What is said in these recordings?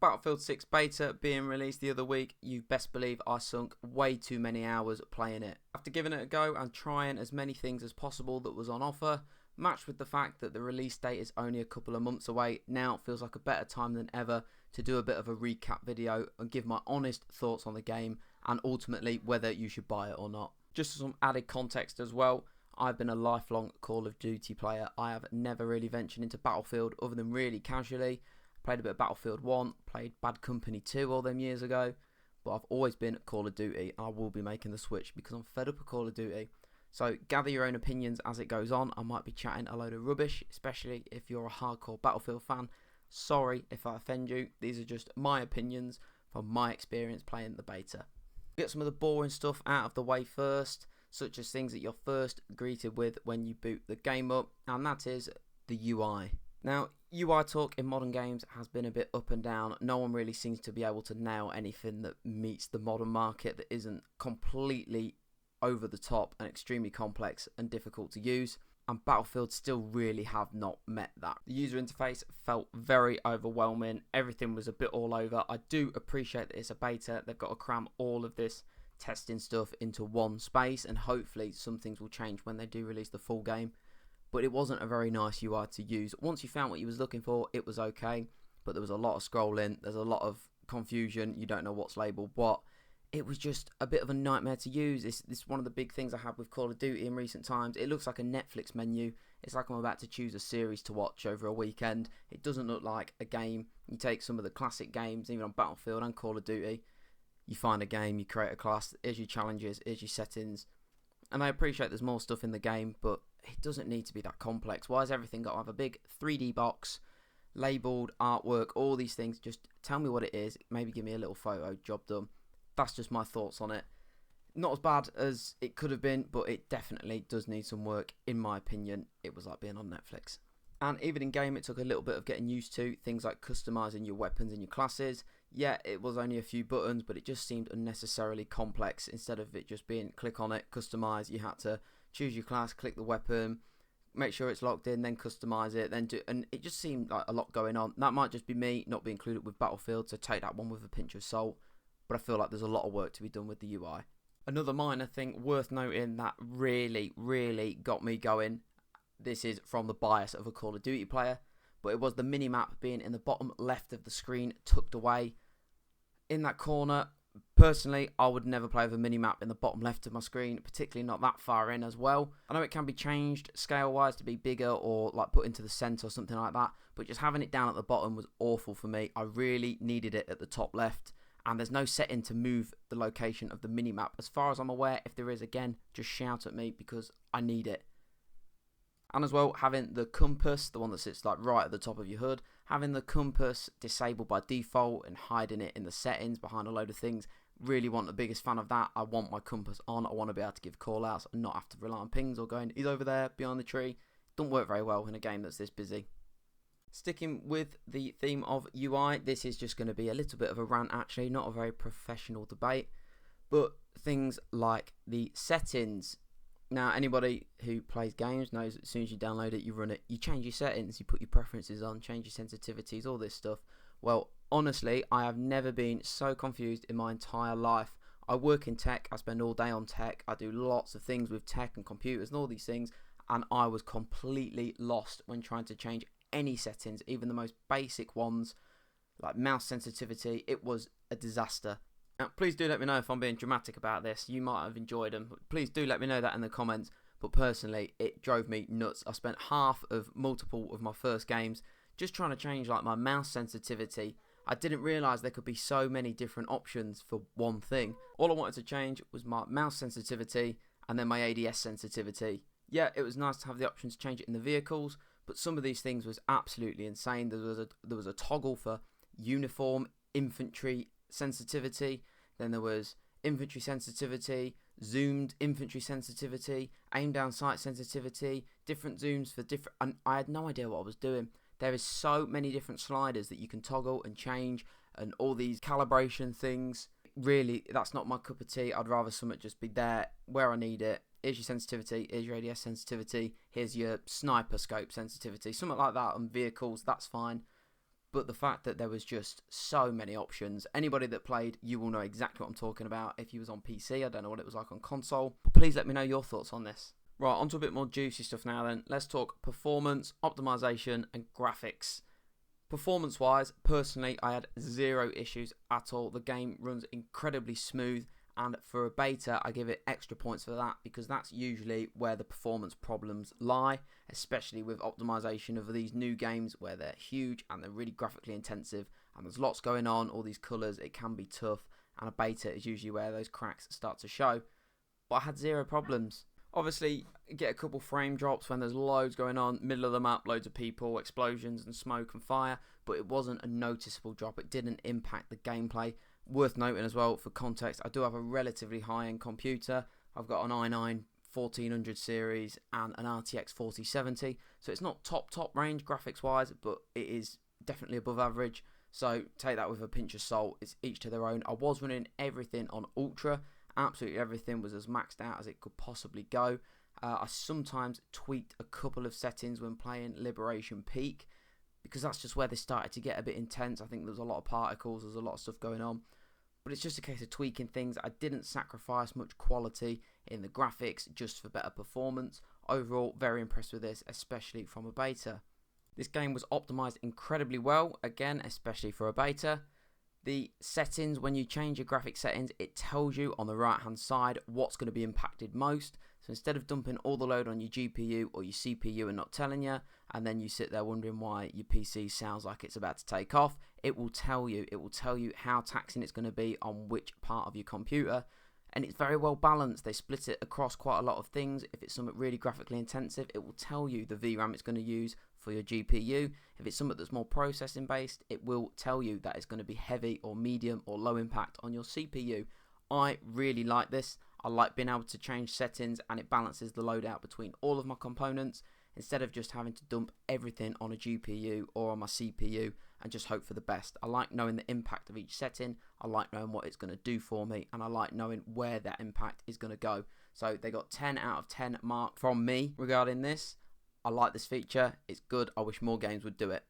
Battlefield 6 beta being released the other week, you best believe I sunk way too many hours playing it. After giving it a go and trying as many things as possible that was on offer, matched with the fact that the release date is only a couple of months away, now it feels like a better time than ever to do a bit of a recap video and give my honest thoughts on the game and ultimately whether you should buy it or not. Just for some added context as well, I've been a lifelong Call of Duty player. I have never really ventured into Battlefield other than really casually. Played a bit of Battlefield 1, played Bad Company 2 all them years ago, but I've always been Call of Duty, and I will be making the switch because I'm fed up of Call of Duty. So gather your own opinions as it goes on. I might be chatting a load of rubbish, especially if you're a hardcore Battlefield fan. Sorry if I offend you, these are just my opinions from my experience playing the beta. Get some of the boring stuff out of the way first, such as things that you're first greeted with when you boot the game up, and that is the UI. Now, UI talk in modern games has been a bit up and down. No one really seems to be able to nail anything that meets the modern market that isn't completely over the top and extremely complex and difficult to use. And Battlefield still really have not met that. The user interface felt very overwhelming. Everything was a bit all over. I do appreciate that it's a beta. They've got to cram all of this testing stuff into one space, and hopefully some things will change when they do release the full game. But it wasn't a very nice UI to use. Once you found what you was looking for, it was okay, but there was a lot of scrolling, there's a lot of confusion, you don't know what's labelled what. It was just a bit of a nightmare to use. This is one of the big things I had with Call of Duty in recent times. It looks like a Netflix menu. It's like I'm about to choose a series to watch over a weekend. It doesn't look like a game. You take some of the classic games, even on Battlefield and Call of Duty, you find a game, you create a class, here's your challenges, here's your settings. And I appreciate there's more stuff in the game, but it doesn't need to be that complex. Why has everything got to have a big 3D box, labelled, artwork, all these things? Just tell me what it is, maybe give me a little photo, job done. That's just my thoughts on it. Not as bad as it could have been, but it definitely does need some work, in my opinion. It was like being on Netflix. And even in game, it took a little bit of getting used to. Things like customising your weapons and your classes. Yeah, it was only a few buttons, but it just seemed unnecessarily complex. Instead of it just being click on it, customise, you had to choose your class, click the weapon, make sure it's locked in, then customise it, then do, and it just seemed like a lot going on. That might just be me not being included with Battlefield, so take that one with a pinch of salt. But I feel like there's a lot of work to be done with the UI. Another minor thing worth noting that really got me going. This is from the bias of a Call of Duty player, but it was the minimap being in the bottom left of the screen, tucked away in that corner. Personally, I would never play with a minimap in the bottom left of my screen, particularly not that far in as well. I know it can be changed scale-wise to be bigger or like put into the centre or something like that, but just having it down at the bottom was awful for me. I really needed it at the top left, and there's no setting to move the location of the minimap. As far as I'm aware, if there is, again, just shout at me because I need it. And as well, having the compass, the one that sits like right at the top of your HUD, having the compass disabled by default and hiding it in the settings behind a load of things, really want the biggest fan of that. I want my compass on. I want to be able to give call outs and not have to rely on pings or going, he's over there behind the tree. Don't work very well in a game that's this busy. Sticking with the theme of UI, this is just going to be a little bit of a rant actually, not a very professional debate, but things like the settings. Now, anybody who plays games knows that as soon as you download it, you run it, you change your settings, you put your preferences on, change your sensitivities, all this stuff. Well, honestly, I have never been so confused in my entire life. I work in tech, I spend all day on tech, I do lots of things with tech and computers and all these things, and I was completely lost when trying to change any settings, even the most basic ones, like mouse sensitivity. It was a disaster. Now, please do let me know if I'm being dramatic about this. You might have enjoyed them. Please do let me know that in the comments. But personally, it drove me nuts. I spent half of multiple of my first games just trying to change like my mouse sensitivity. I didn't realise there could be so many different options for one thing. All I wanted to change was my mouse sensitivity and then my ADS sensitivity. Yeah, it was nice to have the option to change it in the vehicles, but some of these things was absolutely insane. There was a toggle for uniform infantry sensitivity, then there was infantry sensitivity, zoomed infantry sensitivity, aim down sight sensitivity, different zooms for different, and I had no idea what I was doing. There is so many different sliders that you can toggle and change and all these calibration things. Really, that's not my cup of tea. I'd rather something just be there where I need it. Here's your sensitivity, here's your ADS sensitivity, here's your sniper scope sensitivity, something like that on vehicles, that's fine. but the fact that there was just so many options. Anybody that played, you will know exactly what I'm talking about. If you was on PC, I don't know what it was like on console, but please let me know your thoughts on this. Right, on to a bit more juicy stuff now then. Let's talk performance, optimization, and graphics. Performance-wise, personally, I had zero issues at all. The game runs incredibly smooth, and for a beta, I give it extra points for that, because that's usually where the performance problems lie, especially with optimization of these new games where they're huge and they're really graphically intensive, and there's lots going on, all these colours, it can be tough, and a beta is usually where those cracks start to show. But I had zero problems. Obviously, you get a couple frame drops when there's loads going on, middle of the map, loads of people, explosions and smoke and fire, but it wasn't a noticeable drop. It didn't impact the gameplay. Worth noting as well, for context, I do have a relatively high-end computer. I've got an i9 1400 series and an RTX 4070, so it's not top range graphics-wise, but it is definitely above average. So take that with a pinch of salt. It's each to their own. I was running everything on Ultra. Absolutely everything was as maxed out as it could possibly go. I sometimes tweaked a couple of settings when playing Liberation Peak, because that's just where they started to get a bit intense. I think there's a lot of particles, there's a lot of stuff going on. But it's just a case of tweaking things. I didn't sacrifice much quality in the graphics just for better performance. Overall, very impressed with this, especially from a beta. This game was optimized incredibly well, again, especially for a beta. The settings, when you change your graphic settings, it tells you on the right hand side what's going to be impacted most. So instead of dumping all the load on your GPU or your CPU and not telling you, and then you sit there wondering why your PC sounds like it's about to take off, it will tell you how taxing it's going to be on which part of your computer. And it's very well balanced. They split it across quite a lot of things. If it's something really graphically intensive, it will tell you the VRAM it's going to use for your GPU. If it's something that's more processing based, it will tell you that it's going to be heavy or medium or low impact on your CPU. I really like this. I like being able to change settings, and it balances the loadout between all of my components instead of just having to dump everything on a GPU or on my CPU and just hope for the best. I like knowing the impact of each setting. I like knowing what it's going to do for me, and I like knowing where that impact is going to go. So they got 10 out of 10 mark from me regarding this. I like this feature. It's good. I wish more games would do it.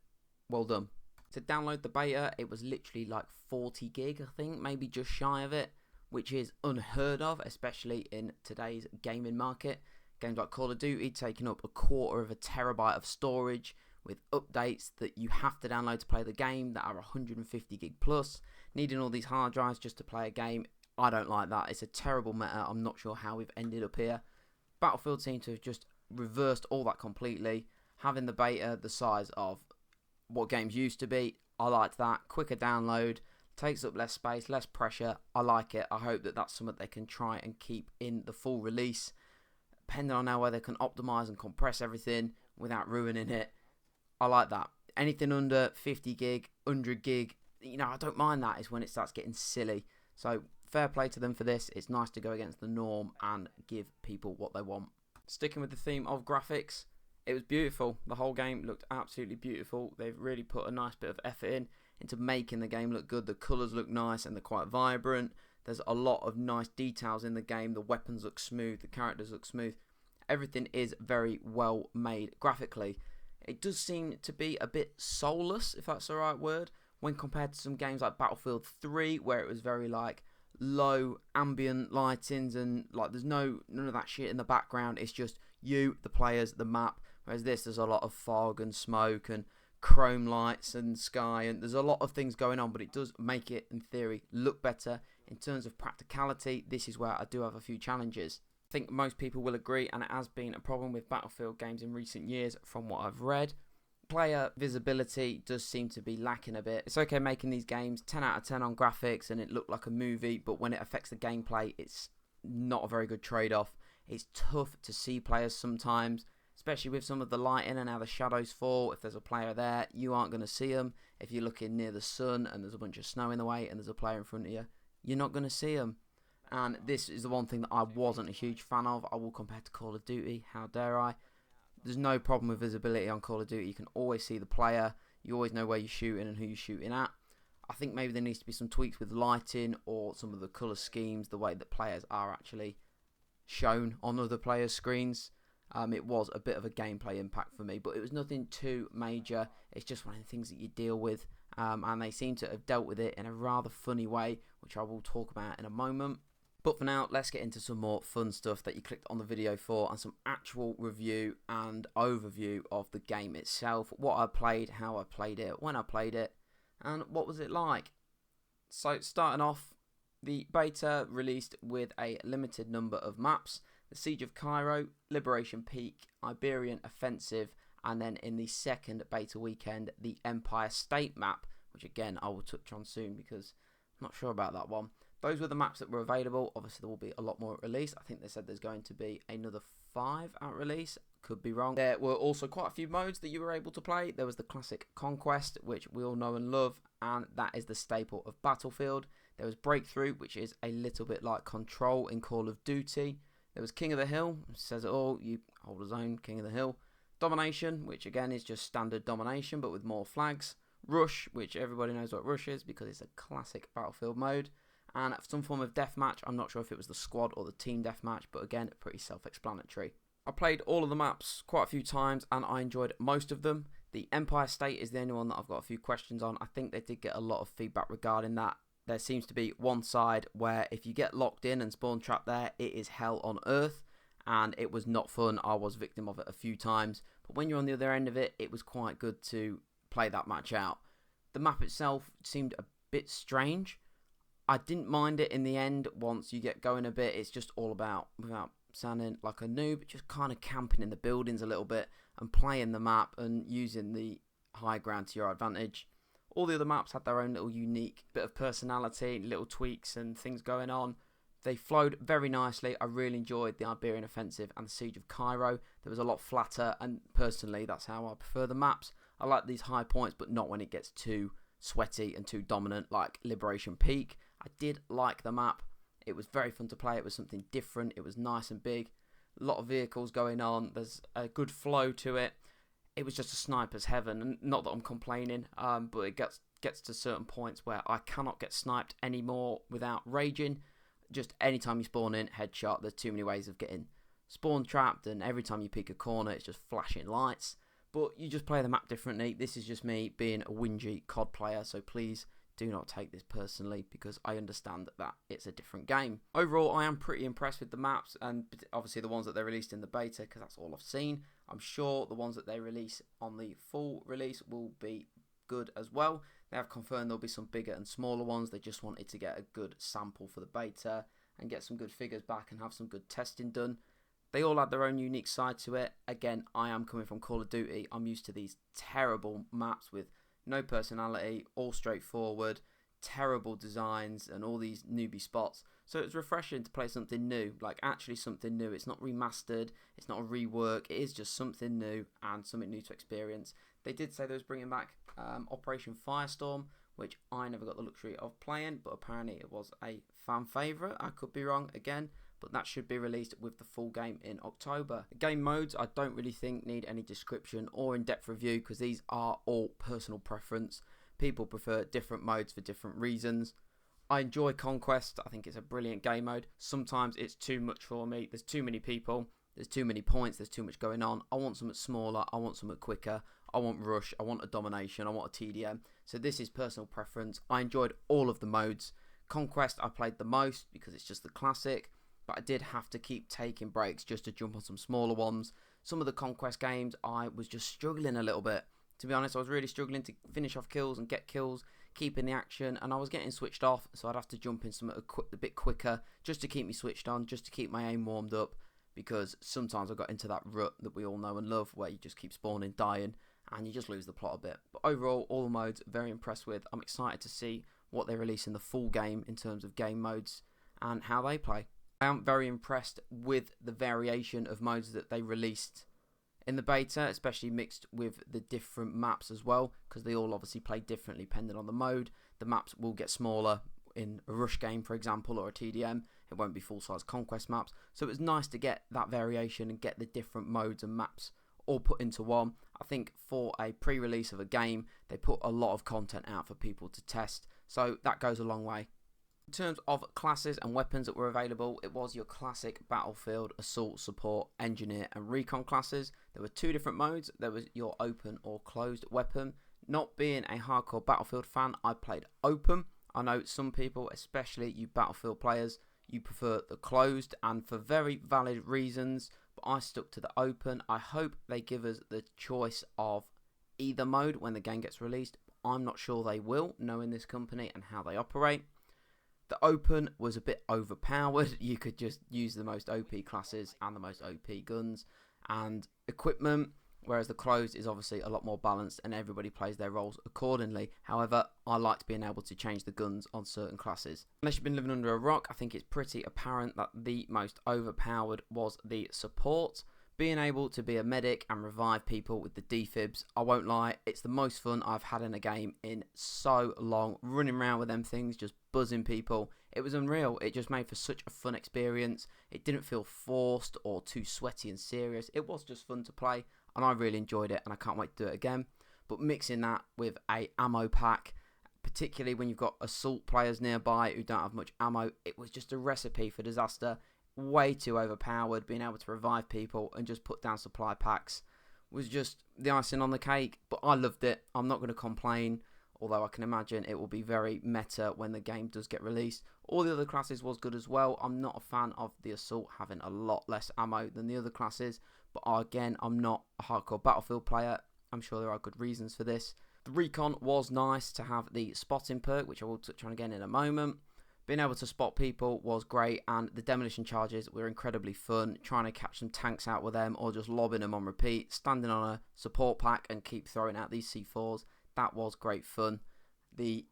Well done. To download the beta, it was literally like 40 gig, I think, maybe just shy of it, which is unheard of, especially in today's gaming market. Games like Call of Duty taking up 1/4 terabyte of storage, with updates that you have to download to play the game that are 150 gig plus, needing all these hard drives just to play a game. I don't like that. It's a terrible meta. I'm not sure how we've ended up here. Battlefield seemed to have just reversed all that completely, having the beta the size of what games used to be. I liked that. Quicker download, takes up less space, less pressure. I like it. I hope that that's something they can try and keep in the full release, depending on how well they can optimize and compress everything without ruining it. I like that. Anything under 50 gig, 100 gig, I don't mind that. Is when it starts getting silly. So fair play to them for this. It's nice to go against the norm and give people what they want. Sticking with the theme of graphics, it was beautiful. The whole game looked absolutely beautiful. They've really put a nice bit of effort into making the game look good. The colours look nice and they're quite vibrant. There's a lot of nice details in the game. The weapons look smooth. The characters look smooth. Everything is very well made graphically. It does seem to be a bit soulless, if that's the right word, when compared to some games like Battlefield 3, where it was very like low ambient lightings and like there's none of that shit in the background. It's just you, the players, the map. Whereas this, there's a lot of fog and smoke and chrome lights and sky, and there's a lot of things going on, but it does make it, in theory, look better. In terms of practicality, this is where I do have a few challenges. I think most people will agree, and it has been a problem with Battlefield games in recent years from what I've read. Player visibility does seem to be lacking a bit. It's okay making these games 10 out of 10 on graphics and it looked like a movie, but when it affects the gameplay, it's not a very good trade-off. It's tough to see players sometimes, especially with some of the lighting and how the shadows fall. If there's a player there, you aren't going to see them. If you're looking near the sun and there's a bunch of snow in the way and there's a player in front of you, you're not going to see them. And this is the one thing that I wasn't a huge fan of. I will compare to Call of Duty, how dare I. There's no problem with visibility on Call of Duty. You can always see the player. You always know where you're shooting and who you're shooting at. I think maybe there needs to be some tweaks with lighting or some of the colour schemes, the way that players are actually shown on other players' screens. It was a bit of a gameplay impact for me, but it was nothing too major. It's just one of the things that you deal with, and they seem to have dealt with it in a rather funny way, which I will talk about in a moment. But for now, let's get into some more fun stuff that you clicked on the video for, and some actual review and overview of the game itself. What I played, how I played it, when I played it, and what was it like. So starting off, the beta released with a limited number of maps: the Siege of Cairo, Liberation Peak, Iberian Offensive, and then in the second beta weekend, the Empire State map, which again I will touch on soon because I'm not sure about that one. Those were the maps that were available. Obviously, there will be a lot more at release. I think they said there's going to be another 5 at release. Could be wrong. There were also quite a few modes that you were able to play. There was the classic Conquest, which we all know and love, and that is the staple of Battlefield. There was Breakthrough, which is a little bit like Control in Call of Duty. There was King of the Hill, which says it all. You hold a zone, King of the Hill. Domination, which again is just standard domination, but with more flags. Rush, which everybody knows what Rush is because it's a classic Battlefield mode. And some form of deathmatch. I'm not sure if it was the squad or the team deathmatch, but again, pretty self-explanatory. I played all of the maps quite a few times, and I enjoyed most of them. The Empire State is the only one that I've got a few questions on. I think they did get a lot of feedback regarding that. There seems to be one side where if you get locked in and spawn trapped there, it is hell on earth, and it was not fun. I was victim of it a few times, but when you're on the other end of it, it was quite good to play that match out. The map itself seemed a bit strange. I didn't mind it in the end. Once you get going a bit, it's just all about, without sounding like a noob, just kind of camping in the buildings a little bit and playing the map and using the high ground to your advantage. All the other maps had their own little unique bit of personality, little tweaks and things going on. They flowed very nicely. I really enjoyed the Iberian Offensive and the Siege of Cairo. There was a lot flatter, and personally, that's how I prefer the maps. I like these high points, but not when it gets too sweaty and too dominant like Liberation Peak. I did like the map. It was very fun to play. It was something different. It was nice and big. A lot of vehicles going on. There's a good flow to it. It was just a sniper's heaven. And not that I'm complaining, but it gets to certain points where I cannot get sniped anymore without raging. Just anytime you spawn in, headshot. There's too many ways of getting spawn trapped, and every time you peek a corner, it's just flashing lights. But you just play the map differently. This is just me being a whingy COD player, so please do not take this personally, because I understand that it's a different game. Overall, I am pretty impressed with the maps, and obviously the ones that they released in the beta, because that's all I've seen. I'm sure the ones that they release on the full release will be good as well. They have confirmed there'll be some bigger and smaller ones. They just wanted to get a good sample for the beta and get some good figures back and have some good testing done. They all had their own unique side to it. Again, I am coming from Call of Duty. I'm used to these terrible maps with no personality, all straightforward, terrible designs, and all these newbie spots. So it's refreshing to play something new, like actually something new. It's not remastered, it's not a rework, it is just something new and something new to experience. They did say they was bringing back Operation Firestorm, which I never got the luxury of playing, but apparently it was a fan favourite. I could be wrong again, but that should be released with the full game in October. The game modes I don't really think need any description or in-depth review, because these are all personal preference. People prefer different modes for different reasons. I enjoy Conquest. I think it's a brilliant game mode. Sometimes it's too much for me. There's too many people. There's too many points. There's too much going on. I want something smaller. I want something quicker. I want Rush. I want a Domination. I want a TDM. So this is personal preference. I enjoyed all of the modes. Conquest I played the most because it's just the classic, but I did have to keep taking breaks just to jump on some smaller ones. Some of the Conquest games I was just struggling a little bit. To be honest, I was really struggling to finish off kills and get kills, keep in the action, and I was getting switched off, so I'd have to jump in something a bit quicker just to keep me switched on, just to keep my aim warmed up, because sometimes I got into that rut that we all know and love where you just keep spawning, dying, and you just lose the plot a bit. But overall, all the modes, very impressed with. I'm excited to see what they release in the full game in terms of game modes and how they play. I am very impressed with the variation of modes that they released in the beta, especially mixed with the different maps as well, because they all obviously play differently depending on the mode. The maps will get smaller in a Rush game, for example, or a TDM. It won't be full-size Conquest maps. So it was nice to get that variation and get the different modes and maps all put into one. I think for a pre-release of a game, they put a lot of content out for people to test, so that goes a long way. In terms of classes and weapons that were available, it was your classic Battlefield, Assault, Support, Engineer and Recon classes. There were 2 different modes. There was your open or closed weapon. Not being a hardcore Battlefield fan, I played open. I know some people, especially you Battlefield players, you prefer the closed, and for very valid reasons, but I stuck to the open. I hope they give us the choice of either mode when the game gets released. I'm not sure they will, knowing this company and how they operate. The open was a bit overpowered. You could just use the most OP classes and the most OP guns and equipment, whereas the closed is obviously a lot more balanced and everybody plays their roles accordingly. However, I liked being able to change the guns on certain classes. Unless you've been living under a rock, I think it's pretty apparent that the most overpowered was the support. Being able to be a medic and revive people with the defibs, I won't lie, it's the most fun I've had in a game in so long. Running around with them things, just buzzing people. It was unreal. It just made for such a fun experience. It didn't feel forced or too sweaty and serious. It was just fun to play, and I really enjoyed it, and I can't wait to do it again. But mixing that with a ammo pack, particularly when you've got assault players nearby who don't have much ammo, it was just a recipe for disaster. Way too overpowered. Being able to revive people and just put down supply packs was just the icing on the cake, but I loved it. I'm not going to complain, although I can imagine it will be very meta when the game does get released. All the other classes was good as well. I'm not a fan of the assault having a lot less ammo than the other classes, but again, I'm not a hardcore Battlefield player. I'm sure there are good reasons for this. The recon was nice to have the spotting perk, which I will touch on again in a moment. Being able to spot people was great, and the demolition charges were incredibly fun. Trying to catch some tanks out with them or just lobbing them on repeat, standing on a support pack and keep throwing out these C4s, that was great fun. The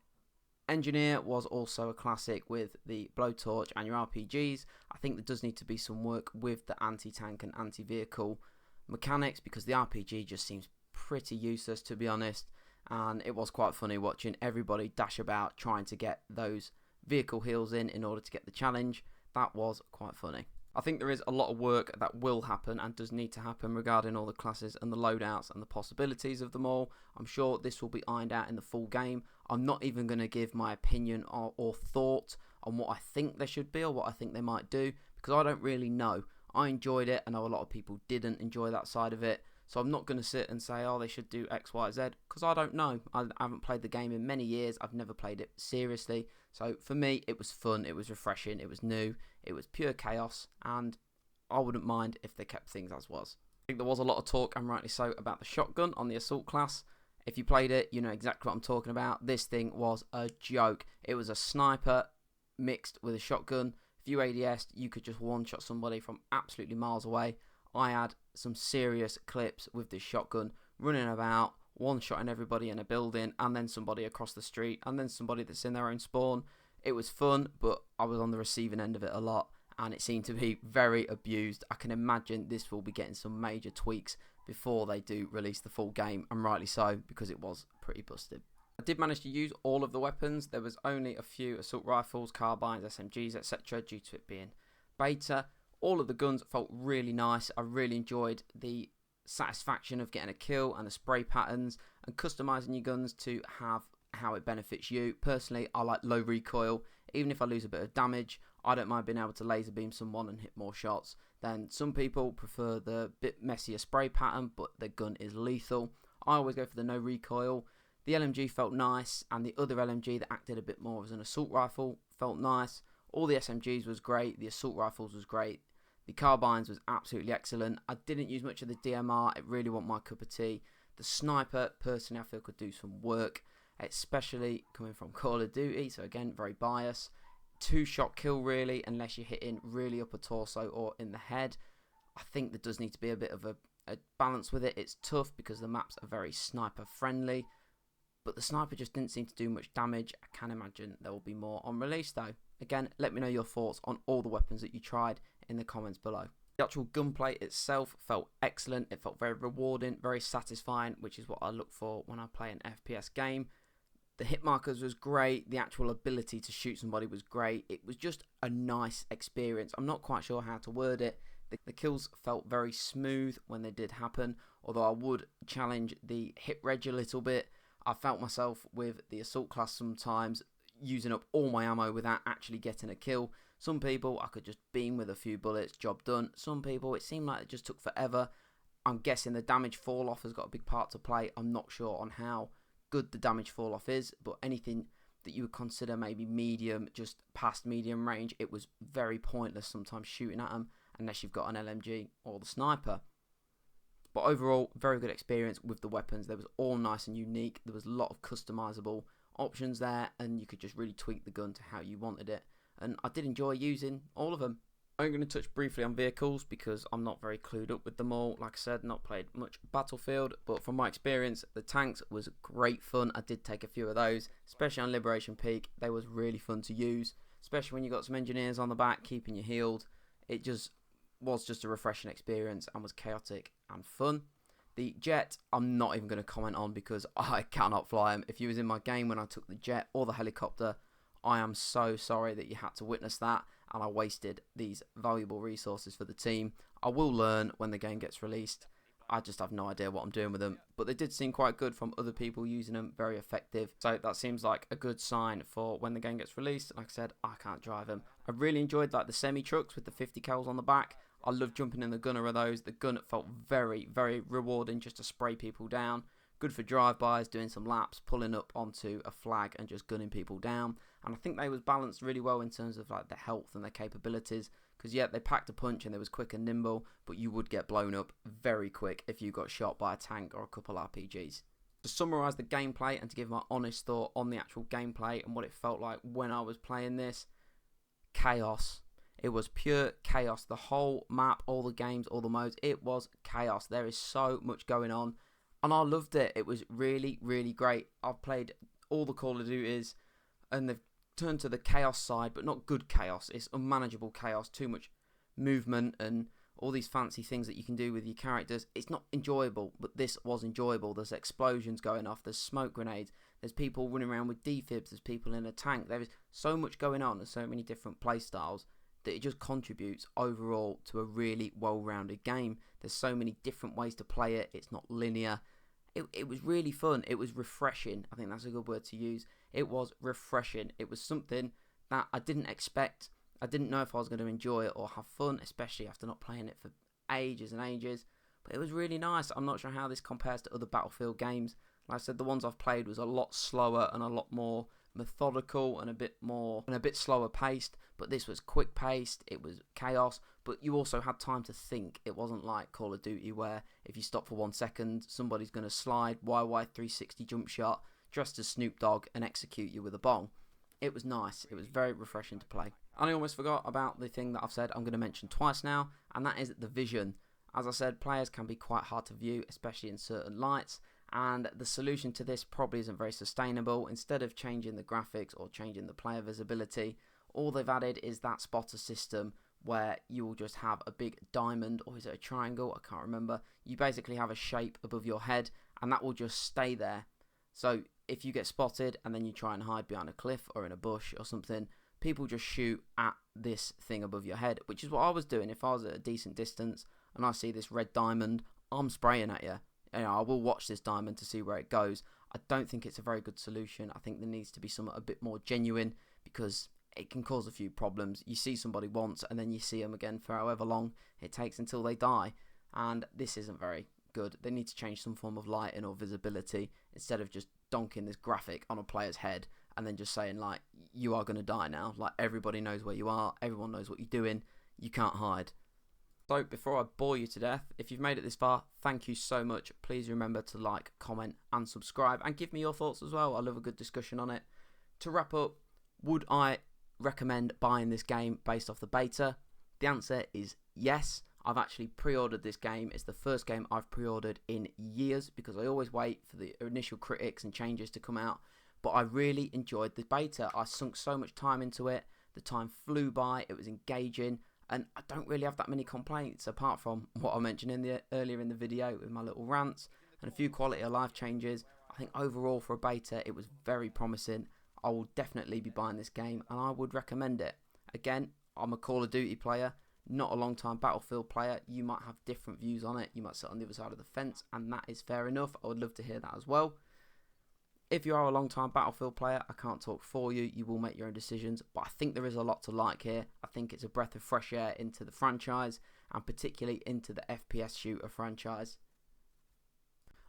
engineer was also a classic with the blowtorch and your RPGs. I think there does need to be some work with the anti-tank and anti-vehicle mechanics, because the RPG just seems pretty useless, to be honest, and it was quite funny watching everybody dash about trying to get those vehicle heals in order to get the challenge. That was quite funny. I think there is a lot of work that will happen and does need to happen regarding all the classes and the loadouts and the possibilities of them all. I'm sure this will be ironed out in the full game. I'm not even going to give my opinion or thought on what I think they should be or what I think they might do, because I don't really know. I enjoyed it. I know a lot of people didn't enjoy that side of it. So I'm not going to sit and say, oh, they should do X, Y, Z, because I don't know. I haven't played the game in many years. I've never played it seriously. So for me, it was fun. It was refreshing. It was new. It was pure chaos. And I wouldn't mind if they kept things as was. I think there was a lot of talk, and rightly so, about the shotgun on the assault class. If you played it, you know exactly what I'm talking about. This thing was a joke. It was a sniper mixed with a shotgun. If you ADS'd, you could just one-shot somebody from absolutely miles away. I had some serious clips with this shotgun, running about, one-shotting everybody in a building, and then somebody across the street, and then somebody that's in their own spawn. It was fun, but I was on the receiving end of it a lot, and it seemed to be very abused. I can imagine this will be getting some major tweaks before they do release the full game, and rightly so, because it was pretty busted. I did manage to use all of the weapons. There was only a few assault rifles, carbines, SMGs, etc. due to it being beta. All of the guns felt really nice. I really enjoyed the satisfaction of getting a kill and the spray patterns and customizing your guns to have how it benefits you. Personally, I like low recoil. Even if I lose a bit of damage, I don't mind being able to laser beam someone and hit more shots. Then some people prefer the bit messier spray pattern, but the gun is lethal. I always go for the no recoil. The LMG felt nice, and the other LMG that acted a bit more as an assault rifle felt nice. All the SMGs was great. The assault rifles was great. The carbines was absolutely excellent. I didn't use much of the DMR. It really wasn't my cup of tea. The sniper, personally, I feel could do some work, especially coming from Call of Duty. So again, very biased. 2-shot kill really, unless you're hitting really upper torso or in the head. I think there does need to be a bit of a balance with it. It's tough because the maps are very sniper friendly, but the sniper just didn't seem to do much damage. I can imagine there will be more on release though. Again, let me know your thoughts on all the weapons that you tried in the comments below. The actual gunplay itself felt excellent. It felt very rewarding, very satisfying, which is what I look for when I play an FPS game. The hit markers was great. The actual ability to shoot somebody was great. It was just a nice experience. I'm not quite sure how to word it. The kills felt very smooth when they did happen, although I would challenge the hit reg a little bit. I felt myself with the assault class sometimes using up all my ammo without actually getting a kill. Some people I could just beam with a few bullets, job done. Some people it seemed like it just took forever. I'm guessing the damage fall off has got a big part to play. I'm not sure on how good the damage fall off is, but anything that you would consider maybe medium, just past medium range, it was very pointless sometimes shooting at them unless you've got an LMG or the sniper. But overall, very good experience with the weapons. They was all nice and unique. There was a lot of customizable options there, and you could just really tweak the gun to how you wanted it. And I did enjoy using all of them. I'm going to touch briefly on vehicles because I'm not very clued up with them all. Like I said, not played much Battlefield, but from my experience, the tanks was great fun. I did take a few of those, especially on Liberation Peak. They was really fun to use, especially when you got some engineers on the back keeping you healed. It just was just a refreshing experience and was chaotic and fun. The jet, I'm not even going to comment on because I cannot fly them. If you was in my game when I took the jet or the helicopter, I am so sorry that you had to witness that, and I wasted these valuable resources for the team. I will learn when the game gets released. I just have no idea what I'm doing with them, but they did seem quite good from other people using them, very effective. So that seems like a good sign for when the game gets released. Like I said, I can't drive them. I really enjoyed like the semi-trucks with the 50 cals on the back. I love jumping in the gunner of those. The gun felt very, very rewarding just to spray people down. Good for drive-bys, doing some laps, pulling up onto a flag and just gunning people down. And I think they was balanced really well in terms of like their health and their capabilities. Because yeah, they packed a punch and they was quick and nimble, but you would get blown up very quick if you got shot by a tank or a couple RPGs. To summarise the gameplay and to give my honest thought on the actual gameplay and what it felt like when I was playing this, chaos. It was pure chaos. The whole map, all the games, all the modes, it was chaos. There is so much going on. And I loved it. It was really, really great. I've played all the Call of Duties and they've turned to the chaos side, but not good chaos. It's unmanageable chaos, too much movement and all these fancy things that you can do with your characters. It's not enjoyable, but this was enjoyable. There's explosions going off, there's smoke grenades, there's people running around with defibs, there's people in a tank. There is so much going on and so many different play styles that it just contributes overall to a really well-rounded game. There's so many different ways to play it. It's not linear. It was really fun. It was refreshing. I think that's a good word to use. It was refreshing. It was something that I didn't expect. I didn't know if I was going to enjoy it or have fun, especially after not playing it for ages and ages. But it was really nice. I'm not sure how this compares to other Battlefield games. Like I said, the ones I've played was a lot slower and a lot more methodical and a bit slower paced, but this was quick paced. It was chaos, but you also had time to think. It wasn't like Call of Duty where if you stop for 1 second somebody's going to slide YY 360 jump shot dressed as Snoop Dogg and execute you with a bong. It was nice. It was very refreshing to play. And I almost forgot about the thing that I've said I'm going to mention twice now, and that is the vision. As I said, players can be quite hard to view, especially in certain lights. And the solution to this probably isn't very sustainable. Instead of changing the graphics or changing the player visibility, all they've added is that spotter system where you will just have a big diamond, or is it a triangle? I can't remember. You basically have a shape above your head and that will just stay there. So if you get spotted and then you try and hide behind a cliff or in a bush or something, people just shoot at this thing above your head, which is what I was doing. If I was at a decent distance and I see this red diamond, I'm spraying at you. I will watch this diamond to see where it goes. I don't think it's a very good solution. I think there needs to be something a bit more genuine because it can cause a few problems. You see somebody once and then you see them again for however long it takes until they die. And this isn't very good. They need to change some form of lighting or visibility instead of just donking this graphic on a player's head and then just saying like, you are going to die now. Like everybody knows where you are. Everyone knows what you're doing. You can't hide. So before I bore you to death, if you've made it this far, thank you so much. Please remember to like, comment and subscribe and give me your thoughts as well. I love a good discussion on it. To wrap up, would I recommend buying this game based off the beta? The answer is yes. I've actually pre-ordered this game. It's the first game I've pre-ordered in years because I always wait for the initial critics and changes to come out. But I really enjoyed the beta. I sunk so much time into it. The time flew by. It was engaging. And I don't really have that many complaints apart from what I mentioned earlier in the video with my little rants and a few quality of life changes. I think overall for a beta it was very promising. I will definitely be buying this game and I would recommend it. Again, I'm a Call of Duty player, not a long time Battlefield player. You might have different views on it. You might sit on the other side of the fence and that is fair enough. I would love to hear that as well. If you are a long-time Battlefield player, I can't talk for you. You will make your own decisions, but I think there is a lot to like here. I think it's a breath of fresh air into the franchise, and particularly into the FPS shooter franchise.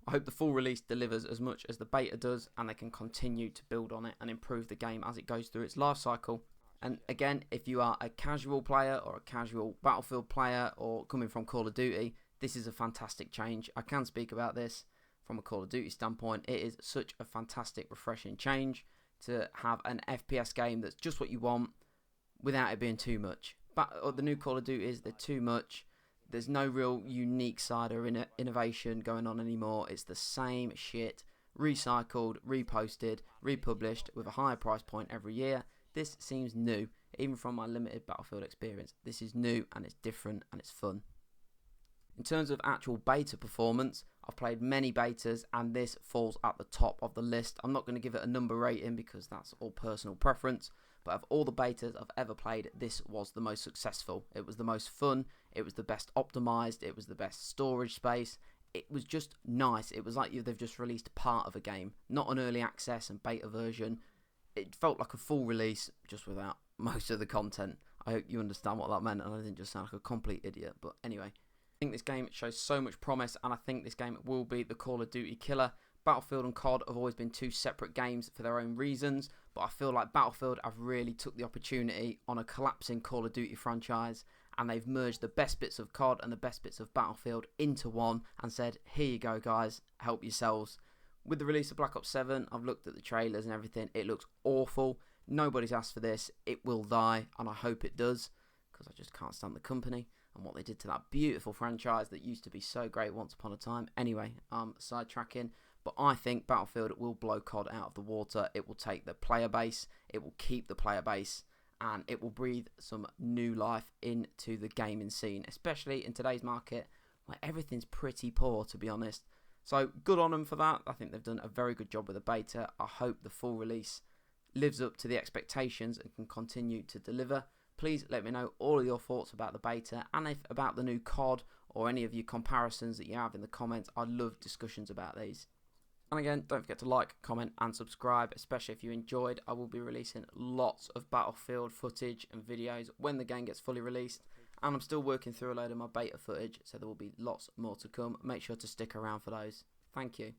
I hope the full release delivers as much as the beta does, and they can continue to build on it and improve the game as it goes through its life cycle. And again, if you are a casual player or a casual Battlefield player or coming from Call of Duty, this is a fantastic change. I can speak about this from a Call of Duty standpoint. It is such a fantastic, refreshing change to have an FPS game that's just what you want without it being too much. But the new Call of Duty they're too much. There's no real unique side or innovation going on anymore. It's the same shit, recycled, reposted, republished with a higher price point every year. This seems new, even from my limited Battlefield experience. This is new and it's different and it's fun. In terms of actual beta performance, I've played many betas and this falls at the top of the list. I'm not going to give it a number rating because that's all personal preference, but of all the betas I've ever played, this was the most successful. It was the most fun, it was the best optimized, it was the best storage space. It was just nice. It was like they've just released part of a game, not an early access and beta version. It felt like a full release, just without most of the content. I hope you understand what that meant and I didn't just sound like a complete idiot, but anyway. I think this game shows so much promise, and I think this game will be the Call of Duty killer. Battlefield and COD have always been two separate games for their own reasons, but I feel like Battlefield have really took the opportunity on a collapsing Call of Duty franchise, and they've merged the best bits of COD and the best bits of Battlefield into one and said, here you go guys, help yourselves. With the release of Black Ops 7, I've looked at the trailers and everything, it looks awful. Nobody's asked for this, it will die, and I hope it does, because I just can't stand the company and what they did to that beautiful franchise that used to be so great once upon a time. Anyway, sidetracking, but I think Battlefield will blow COD out of the water. It will take the player base, it will keep the player base, and it will breathe some new life into the gaming scene, especially in today's market where everything's pretty poor, to be honest. So good on them for that. I think they've done a very good job with the beta. I hope the full release lives up to the expectations and can continue to deliver. Please let me know all of your thoughts about the beta and if about the new COD or any of your comparisons that you have in the comments. I love discussions about these. And again, don't forget to like, comment and subscribe, especially if you enjoyed. I will be releasing lots of Battlefield footage and videos when the game gets fully released. And I'm still working through a load of my beta footage, so there will be lots more to come. Make sure to stick around for those. Thank you.